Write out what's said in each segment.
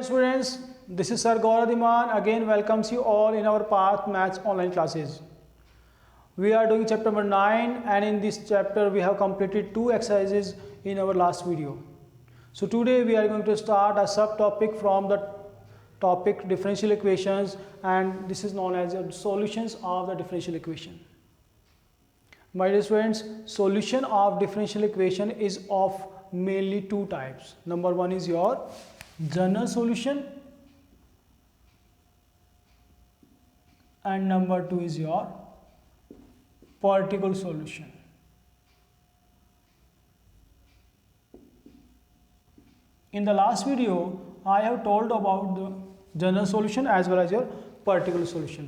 dear students, this is Sir Gaurav Diman again welcomes you all in our Path Maths online classes. We are doing chapter number 9 and in this chapter we have completed 2 exercises in our last video. So today we are going to start a subtopic from the topic differential equations, and this is known as the solutions of the differential equation. My dear students, solution of differential equation is of mainly 2 types. Number 1 is your general solution and number 2 is your particle solution. In the last video I have told about the general solution as well as your particle solution.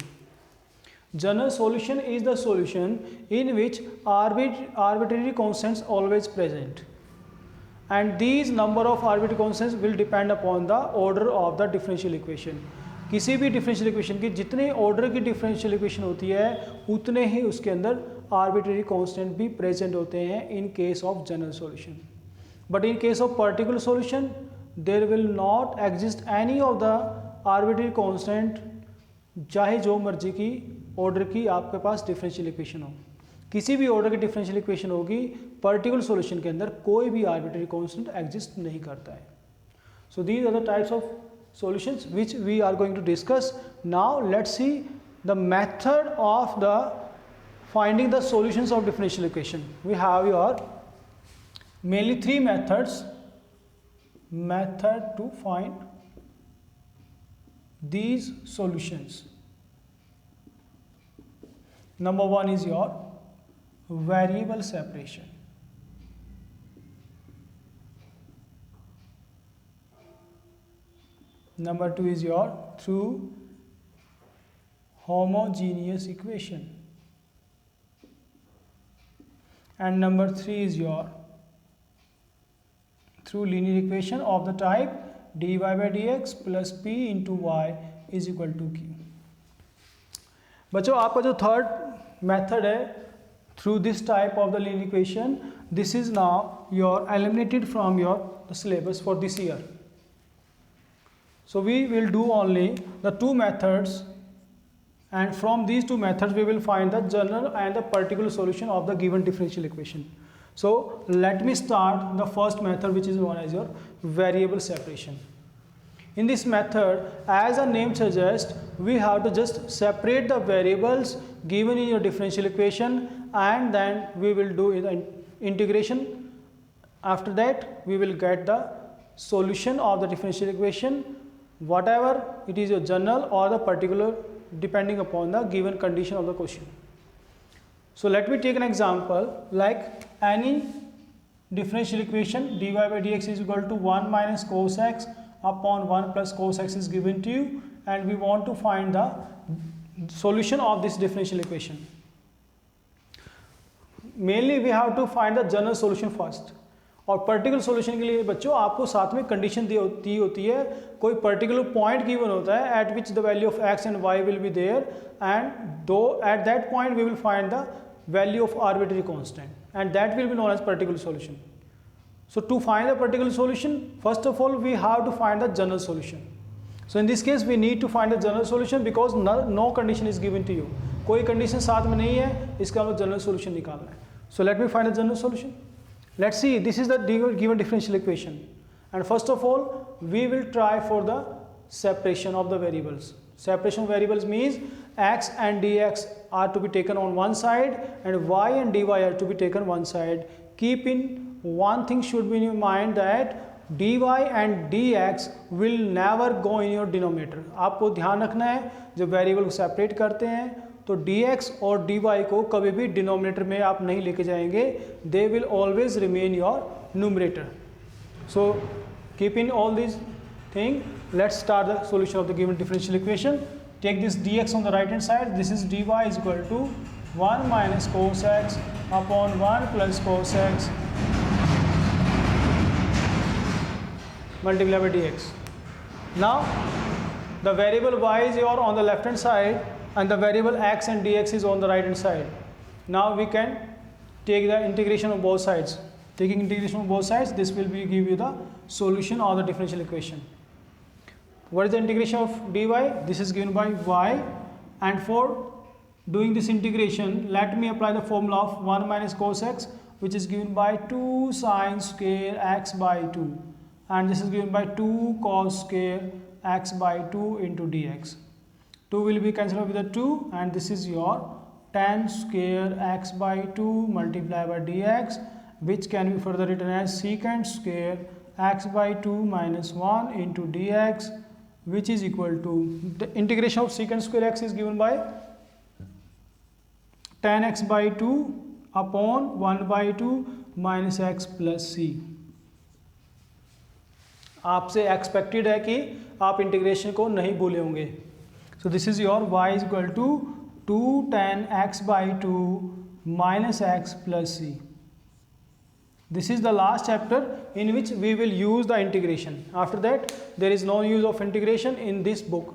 General solution is the solution in which arbitrary constants always present, and these number of arbitrary constants will depend upon the order of the differential equation. किसी भी differential equation की जितने order की differential equation होती है उतने ही उसके अंदर arbitrary constant भी present होते हैं in case of general solution. But in case of particle solution there will not exist any of the arbitrary constant, चाहे जो मर्जी की ऑर्डर की आपके पास डिफरेंशियल इक्वेशन हो, किसी भी ऑर्डर की डिफरेंशियल इक्वेशन होगी, पर्टिकुलर सॉल्यूशन के अंदर कोई भी आर्बिट्ररी कांस्टेंट एग्जिस्ट नहीं करता है. So these are the types of solutions which we are going to discuss. Now let's see the method of the finding the solutions of differential equation. We have your mainly 3 methods to find these solutions. Number 1 is your variable separation. Number 2 is your through homogeneous equation. And number 3 is your through linear equation of the type dy by dx plus p into y is equal to q. बच्चों आपका जो third method है through this type of the linear equation, this is now your eliminated from your syllabus for this year. So we will do only the 2 methods, and from these 2 methods we will find the general and the particular solution of the given differential equation. So let me start the first method, which is known as your variable separation. In this method, as the name suggests, we have to just separate the variables given in your differential equation, and then we will do the integration. After that we will get the solution of the differential equation, whatever it is your general or the particular, depending upon the given condition of the question. So let me take an example like any differential equation dy by dx is equal to 1 minus cos x upon 1 plus cos x is given to you, and we want to find the solution of this differential equation. Mainly we have to find the general solution first, और particular solution के लिए बच्चों आपको साथ में condition दी होती है. कोई पर्टिकुलर पॉइंट गिवन होता है at which the value of x and y will be there, and though at that point we will find the value of arbitrary constant, and that will be known as particular solution. So to find the particular solution, first of all we have to find the general solution. So in this case we need to find the general solution because no condition is given to you. कोई condition साथ में नहीं है, इसका हमें general solution निकालना है. So let me find the general solution. Let's see, this is the given differential equation, and first of all we will try for the separation of the variables. Separation of variables means x and dx are to be taken on one side and y and dy are to be taken one side. Keep in one thing should be in your mind that dy and dx will never go in your denominator. आपको ध्यान रखना है जब variable को separate करते हैं तो dx और dy को कभी भी डिनोमिनेटर में आप नहीं लेके जाएंगे, they will always remain your numerator. So keep in all these things. Let's start the solution of the given differential equation. Take this dx on the right hand side, this is dy is equal to 1 minus cos x upon 1 plus cos x multiplied by dx. Now the variable y is your on the left hand side and the variable x and dx is on the right hand side. Now we can take the integration of both sides. Taking integration of both sides, this will be give you the solution of the differential equation. What is the integration of dy? This is given by y, and for doing this integration, let me apply the formula of 1 minus cos x, which is given by 2 sin square x by 2, and this is given by 2 cos square x by 2 into dx. 2 will be cancelled with the 2, and this is your tan square x by 2 multiplied by dx, which can be further written as secant square x by 2 minus 1 into dx, which is equal to, the integration of secant square x is given by tan x by 2 upon 1 by 2 minus x plus c. आपसे expected है कि आप integration को नहीं भूले होंगे. So this is your y is equal to 2 tan x by 2 minus x plus c. This is the last chapter in which we will use the integration. After that, there is no use of integration in this book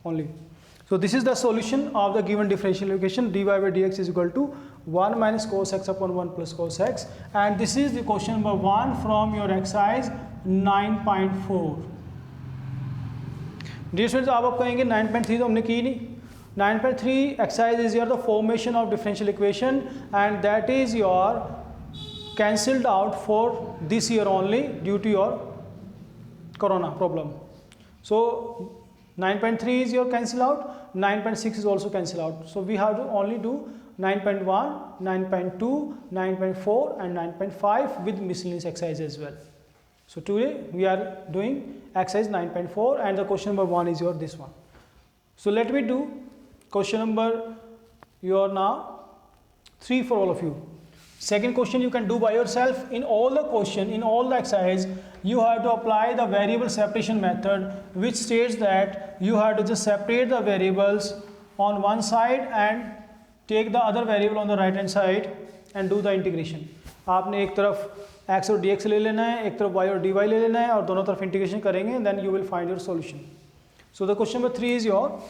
only. So this is the solution of the given differential equation. Dy by dx is equal to 1 minus cos x upon 1 plus cos x. And this is the question number 1 from your exercise 9.4. Dear students, आप कहेंगे 9.3 तो हमने की नहीं. 9.3 exercise is your the formation of differential equation, and that is your cancelled out for this year only due to your corona problem. So 9.3 is your cancel out, 9.6 is also cancel out. So we have to only do 9.1, 9.2, 9.4 and 9.5 with miscellaneous exercise as well. So today we are doing exercise 9.4, and the question number 1 is your this one. So let me do question number your now 3 for all of you. Second question you can do by yourself. In all the question, in all the exercise, you have to apply the variable separation method, which states that you have to just separate the variables on one side and take the other variable on the right hand side and do the integration. आपने एक तरफ x और dx ले लेना है, एक तरफ y और dy ले लेना है, और दोनों तरफ इंटीग्रेशन करेंगे, then you will find your solution. So the question number 3 is your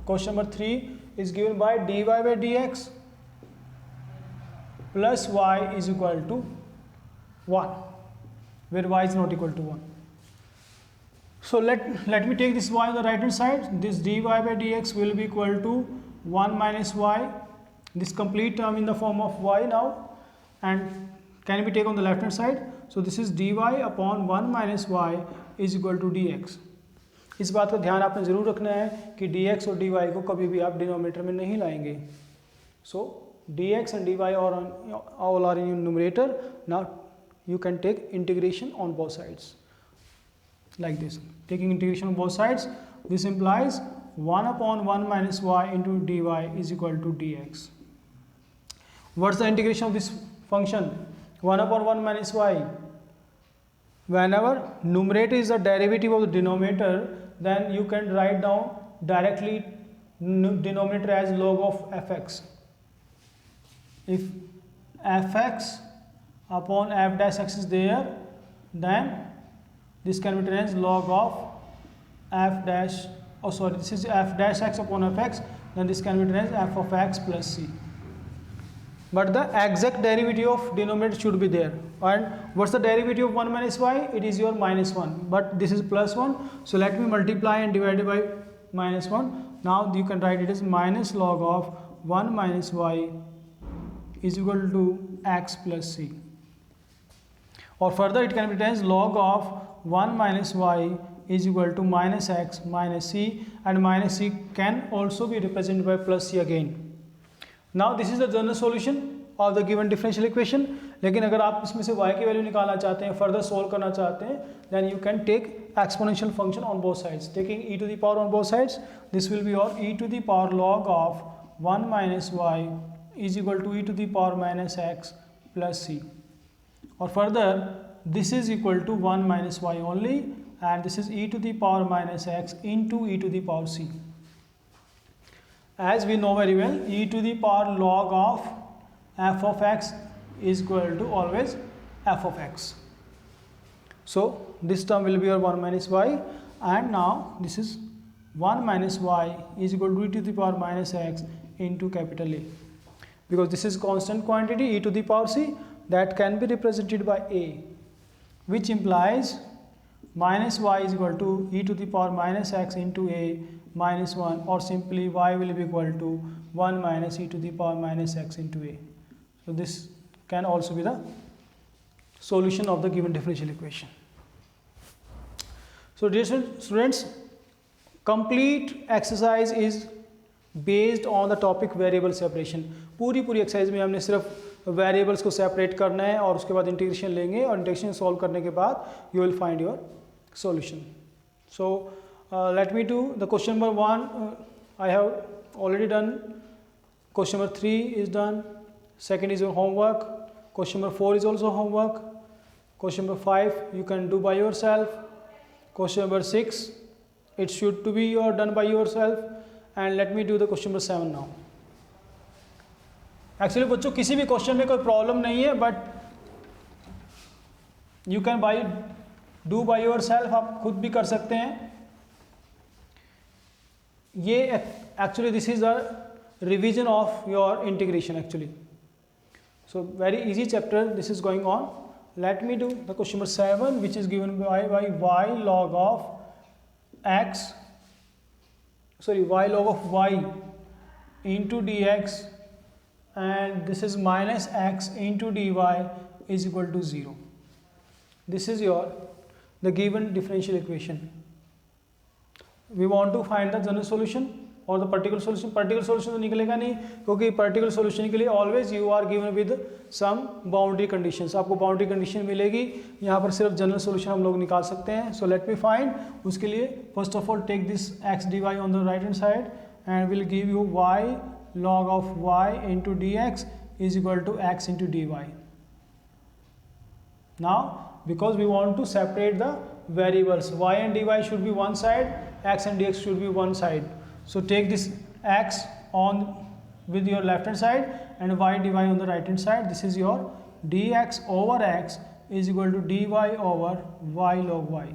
question number 3 is given by dy by dx plus y is equal to 1, where y is not equal to 1. So let me take this y on the right hand side. This dy by dx will be equal to 1 minus y, this complete term in the form of y now, and can be taken on the left hand side. So this is dy upon 1 minus y is equal to dx. इस बात का ध्यान आपने ज़रूर रखना है कि dx और dy को कभी भी आप डिनोमिनेटर में नहीं लाएंगे. So dx and dy all are in numerator. Now you can take integration on both sides like this. Taking integration on both sides, this implies 1 upon 1 minus y into dy is equal to dx. What's the integration of this function? 1 upon 1 minus y. Whenever numerator is the derivative of the denominator, then you can write down directly denominator as log of fx. If fx upon f dash x is there, then this can be written as log of f dash, this is f dash x upon fx, then this can be written as f of x plus c. But the exact derivative of denominator should be there. And what's the derivative of 1 minus y? It is your minus 1, but this is plus 1. So let me multiply and divide it by minus 1. Now you can write it as minus log of 1 minus y is equal to x plus c. Or further it can be written as log of 1 minus y is equal to minus x minus c, and minus c can also be represented by plus c again. Now this is the general solution of the given differential equation. लेकिन अगर आप इसमें से y की value निकालना चाहते हैं, further solve करना चाहते हैं, then you can take exponential function on both sides. Taking e to the power on both sides, this will be your e to the power log of 1 minus y is equal to e to the power minus x plus c. Or further, this is equal to 1 minus y only, and this is e to the power minus x into e to the power c. As we know very well, e to the power log of f of x is equal to always f of x. So this term will be your 1 minus y, and now this is 1 minus y is equal to e to the power minus x into capital A. Because this is constant quantity e to the power c, that can be represented by a, which implies minus y is equal to e to the power minus x into a minus 1, or simply y will be equal to 1 minus e to the power minus x into a. So this can also be the solution of the given differential equation. So dear students, complete exercise is based on the topic variable separation. पूरी exercise में हमने सिर्फ variables को separate करना है और उसके बाद इंटीग्रेशन लेंगे, और इंटीग्रेशन सॉल्व करने के बाद you will find your solution. So let me do the question number 1. I have already done. Question number 3 is done. Second is your homework. Question number 4 is also homework. Question number 5 you can do by yourself. Question number 6 it should to be done by yourself. And let me do the question number 7 now. Actually बच्चों किसी भी question में कोई problem नहीं है, but you can do by your self, आप खुद भी कर सकते हैं. ये actually this is the revision of your integration actually. So very easy chapter this is going on. Let me do the question number 7 which is given by y log of x, sorry, y log of y into dx, and this is minus x into dy is equal to 0. This is the given differential equation. We want to find the general solution or the particular solution. Particular solution तो निकलेगा नहीं, क्योंकि particular solution के लिए always you are given with some boundary conditions. आपको boundary condition मिलेगी, यहाँ पर सिर्फ general solution हम लोग निकाल सकते हैं. So let me find. उसके लिए first of all take this x dy on the right hand side and will give you y log of y into dx is equal to x into dy. Now because we want to separate the variables, y and dy should be one side, x and dx should be one side. So take this x on with your left hand side and y dy on the right hand side. This is your dx over x is equal to dy over y log y.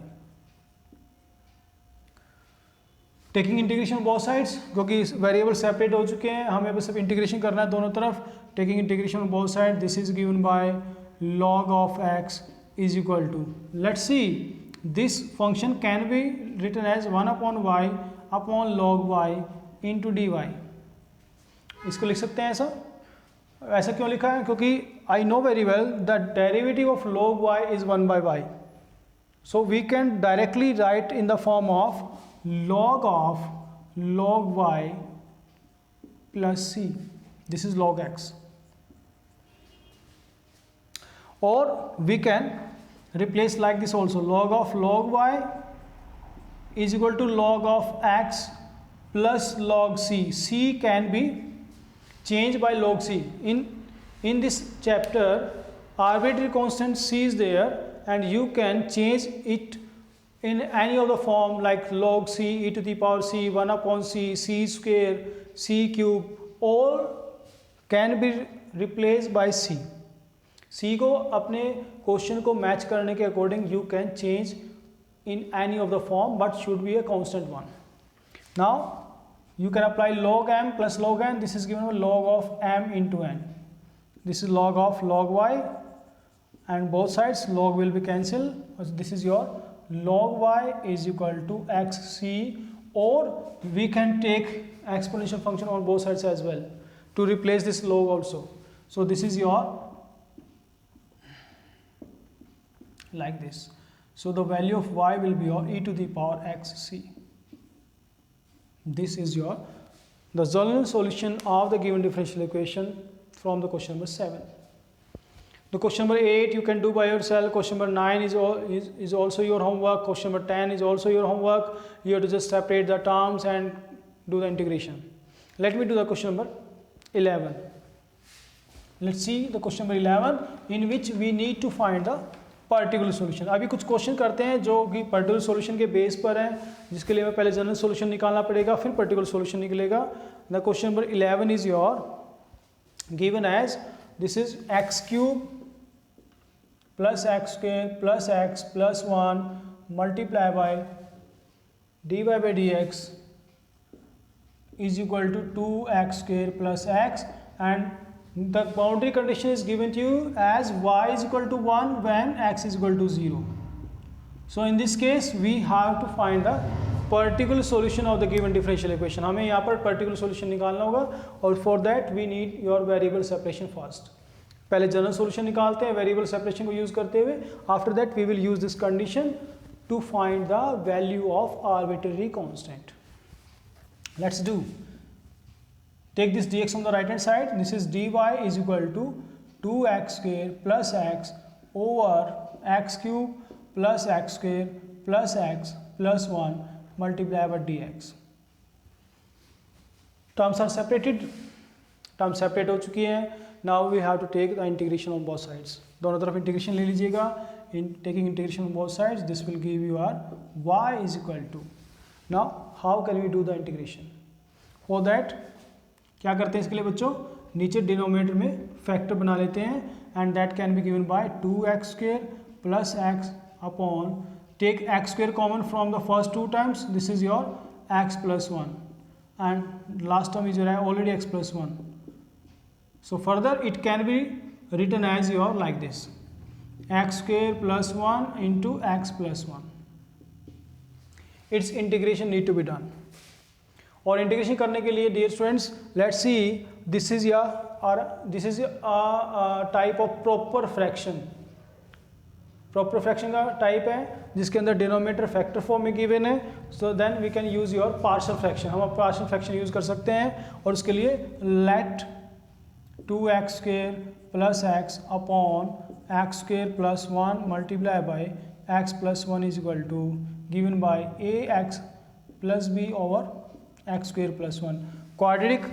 Taking integration both sides, क्योंकि variable separate हो चुके हैं, हमें बस अब integration करना है दोनों तरफ. Taking integration both side, this is given by log of x is equal to, let's see, this function can be written as 1 upon y upon log y into dy. इसको लिख सकते हैं ऐसा. ऐसा क्यों लिखा है? क्योंकि I know very well that derivative of log y is 1 by y. So we can directly write in the form of log of log y plus c. This is log x. Or we can replace like this also, log of log y is equal to log of x plus log c. C can be changed by log c. In this chapter arbitrary constant c is there, and you can change it in any of the form like log c, e to the power c, 1 upon c, c square, c cube, all can be replaced by c. c को अपने question को match करने के according you can change in any of the form, but should be a constant one. Now you can apply log m plus log n. This is given by log of m into n. This is log of log y, and both sides log will be cancelled. This is your log y is equal to xc, or we can take exponential function on both sides as well to replace this log also. So this is your like this. So the value of y will be your e to the power xc. This is the general solution of the given differential equation from the question number 7. The question number 8 you can do by yourself. Question number 9 is also your homework. Question number 10 is also your homework. You have to just separate the terms and do the integration. Let me do the question number 11. Let's see the question number 11 in which we need to find the particular solution. अभी कुछ question करते हैं जो कि particular solution के base पर हैं, जिसके लिए हमें पहले जनरल सोल्यूशन निकालना पड़ेगा, फिर पर्टिकुलर सोल्यूशन निकलेगा. The question number 11 is your given as this is x cube plus x square plus x plus 1 multiply by d y by d x is equal to 2x square plus x, and the boundary condition is given to you as y is equal to 1 when x is equal to 0. So in this case we have to find the particular solution of the given differential equation. हमें यहाँ पर particular solution निकालना होगा और for that we need your variable separation first. पहले general solution निकालते हैं variable separation को use करते हुए. After that we will use this condition to find the value of arbitrary constant. Let's do. Take this dx on the right hand side. This is dy is equal to 2x square plus x over x cube plus x square plus x plus 1 multiplied by dx. Terms are separated. Terms separate हो चुकी हैं. Now we have to take the integration on both sides. दोनों तरफ integration ले लीजिएगा. In taking integration on both sides, this will give you our y is equal to. Now how can we do the integration? For that क्या करते हैं इसके लिए बच्चों, नीचे डिनोमिनेटर में फैक्टर बना लेते हैं and that can be given by 2x square plus x upon take x square common from the first two times. This is your x plus 1 and last term is your already x plus 1. So further it can be written as your like this x square plus 1 into x plus 1. It's integration need to be done. और integration करने के लिए dear students let's see this is type of proper fraction. Proper fraction का type है जिसके अंदर denominator factor form में given है. So then we can use your partial fraction. हम पार्शियल फ्रैक्शन यूज कर सकते हैं और उसके लिए let 2x square plus x upon x square plus 1 multiply by x plus 1 is equal to given by ax plus b over x square plus 1. Quadratic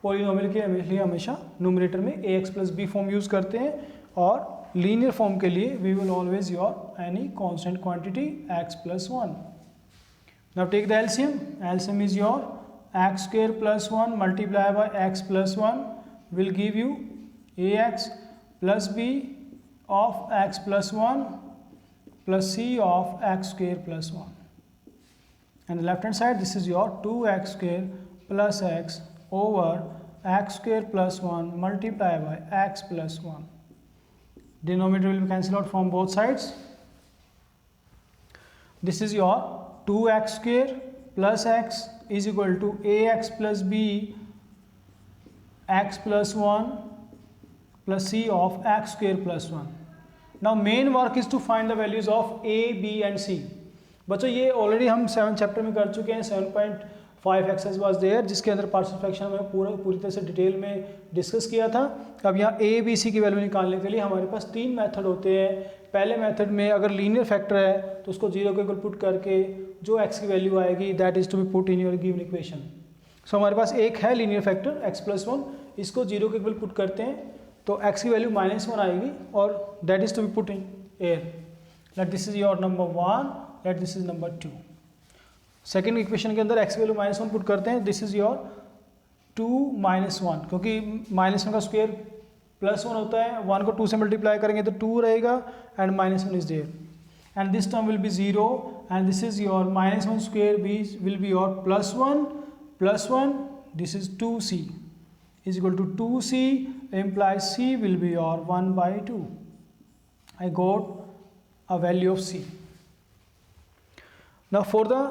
polynomial के लिए हमेशा न्यूमरेटर में ax plus b form use करते हैं और linear form के लिए we will always your any constant quantity x plus 1. Now take the LCM. LCM is your x square plus 1 multiply by x plus 1 will give you ax plus b of x plus 1 plus c of x square plus 1. And the left hand side this is your 2x square plus x over x square plus 1 multiplied by x plus 1. Denominator will be cancelled out from both sides. This is your 2x square plus x is equal to ax plus b x plus 1 plus c of x square plus 1. Now main work is to find the values of a, b and c. बच्चों ये already हम 7 chapter में कर चुके हैं. 7.5 exercise was there जिसके अंदर partial fraction में पूरी तरह से डिटेल में डिस्कस किया था. अब यहाँ ए बी सी की वैल्यू निकालने के लिए हमारे पास 3 मेथड होते हैं. पहले मेथड में अगर लीनियर फैक्टर है तो उसको 0 के इक्वल पुट करके जो x की वैल्यू आएगी that is to be put in your given equation. So हमारे पास एक है लीनियर फैक्टर x प्लस 1, इसको 0 के इक्वल पुट करते हैं तो x की वैल्यू -1 आएगी और that is to be put in here. Let this is your number 1, let this is number 2. Second equation के अंदर x वैल्यू -1 पुट करते हैं. दिस इज योर 2 -1 क्योंकि -1 का स्क्वायर +1 होता है. 1 को 2 से मल्टीप्लाई करेंगे तो 2 रहेगा and -1 is there and this term will be 0 and this is your -1 square will be your +1 this is 2c is equal to 2c implies c will be your 1/2. I got a value of c. Now for the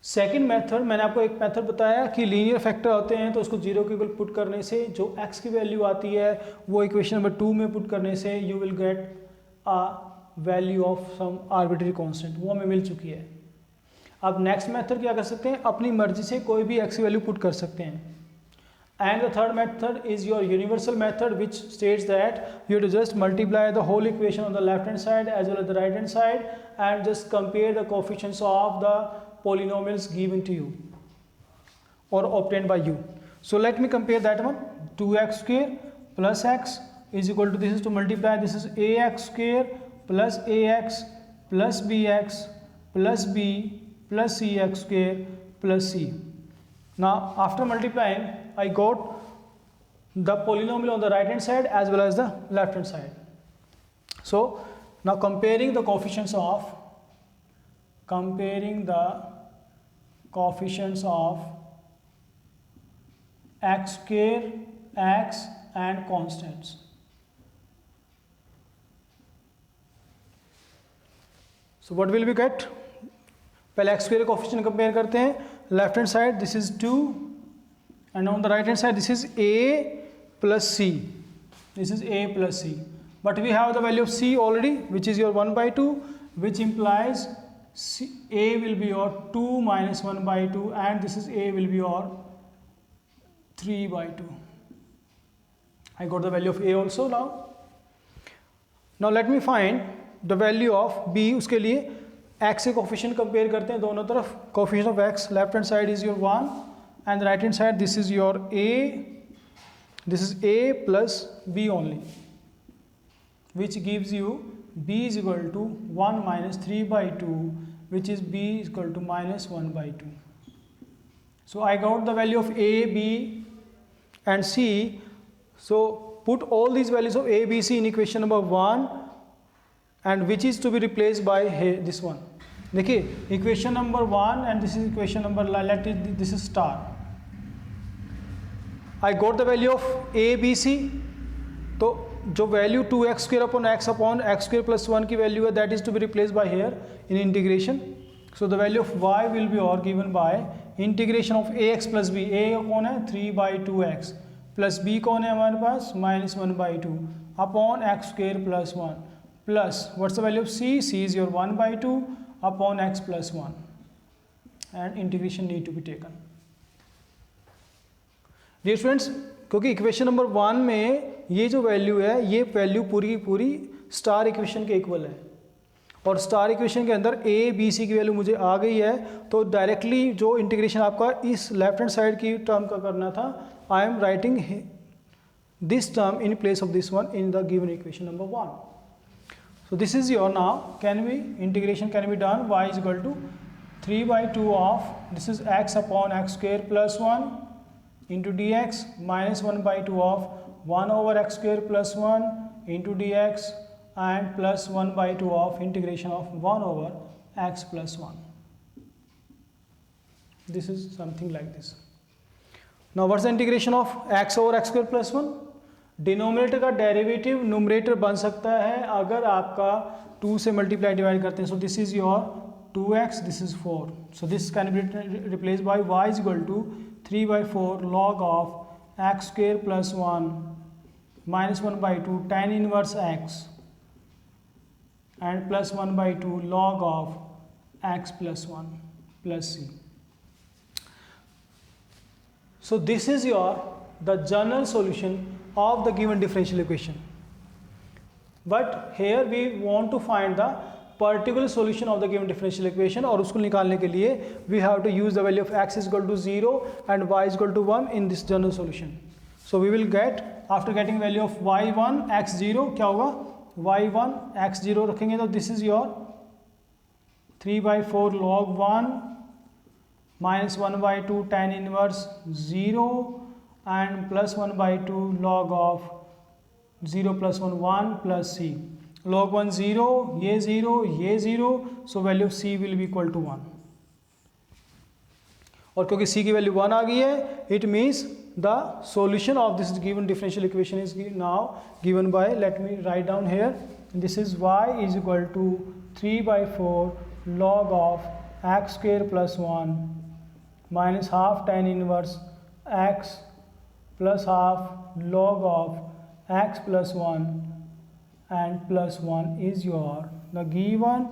second method मैंने आपको एक method बताया कि linear factor होते हैं तो उसको 0 के इक्वल पुट करने से जो x की वैल्यू आती है वो इक्वेशन नंबर 2 में पुट करने से you will get a value of some arbitrary constant. वो हमें मिल चुकी है. अब नेक्स्ट मेथड क्या कर सकते हैं, अपनी मर्जी से कोई भी x की वैल्यू पुट कर सकते हैं. And the third method is your universal method, which states that you have to just multiply the whole equation on the left hand side as well as the right hand side and just compare the coefficients of the polynomials given to you or obtained by you. So let me compare that one. 2x square plus x is equal to, this is to multiply, this is ax square plus ax plus bx plus b plus cx square plus c. Now after multiplying I got the polynomial on the right hand side as well as the left hand side. So now comparing the coefficients of x square, x and constants. So what will be get, पहले x square coefficient compare करते हैं. Left hand side this is 2 and on the right hand side this is a plus c, this is a plus c, but we have the value of c already, which is your 1 by 2, which implies c, a will be your 2 minus 1 by 2, and this is a will be your 3 by 2. I got the value of a also now. Now let me find the value of b. उसके लिए x से coefficient compare करते हैं दोनों तरफ. Coefficient of x left hand side is your 1 and the right hand side this is your a, this is a plus b only, which gives you b is equal to 1 minus 3 by 2, which is b is equal to minus 1 by 2. So I got the value of a, b and c. So put all these values of a, b, c in equation number 1, and which is to be replaced by this one. देखिए equation number 1 and this is equation number, let it, this is star. I got the value of a, b, c. तो जो value 2x square upon x square plus 1 की value है, that is to be replace by here in integration. So the value of y will be और given by integration of ax plus b. a कौन है 3 by 2x plus b कौन है हमारे पास minus 1 by 2 upon x square plus 1 plus what's the value of c. c is your 1 by 2 upon x plus 1, and integration need to be taken. Dear students, क्योंकि equation number 1 में ये जो value है, ये वैल्यू पूरी की पूरी star equation के इक्वल है, और स्टार इक्वेशन के अंदर a, b, c की वैल्यू मुझे आ गई है. तो डायरेक्टली जो इंटीग्रेशन आपका इस लेफ्ट हैंड साइड की टर्म का करना था, I am writing this term in place of this one in the given equation number 1. So this is your, now integration can be done. Y is equal to 3 by 2 of, this is x upon x square plus 1 into dx minus 1 by 2 of 1 over x square plus 1 into dx and plus 1 by 2 of integration of 1 over x plus 1. This is something like this. Now what's the integration of x over x square plus 1? Denominator का derivative numerator बन सकता है अगर आपका 2 से multiply divide करते हैं. So this is your 2x, this is 4. So this can be replace by y is equal to 3 by 4 log of x square plus 1 minus 1 by 2 tan inverse x and plus 1 by 2 log of x plus 1 plus c. So this is your the general solution of the given differential equation, but here we want to find the particular solution of the given differential equation, और उसको निकालने के लिए we have to use the value of x is equal to 0 and y is equal to 1 in this general solution. So we will get, after getting value of y1 x0 क्या होगा, y1 x0 रखेंगे तो this is your 3 by 4 log 1 minus 1 by 2 tan inverse 0 and plus 1 by 2 log of 0 plus 1 1 plus c. log 1 0, ये 0, so value of c will be equal to 1. और क्योंकि c की value 1 आ गई है, it means the solution of this given differential equation is now given by, let me write down here, this is y is equal to 3 by 4 log of x square plus 1 minus half tan inverse x plus half log of x plus 1 and plus 1 is your the given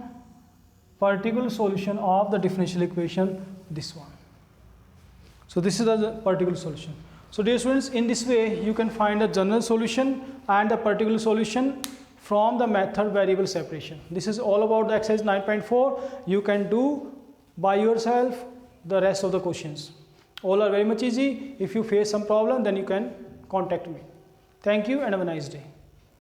particular solution of the differential equation, this one. So this is the particular solution. So dear students, in this way you can find the general solution and the particular solution from the method variable separation. This is all about the exercise 9.4. You can do by yourself the rest of the questions. All are very much easy. If you face some problem, then you can contact me. Thank you and have a nice day.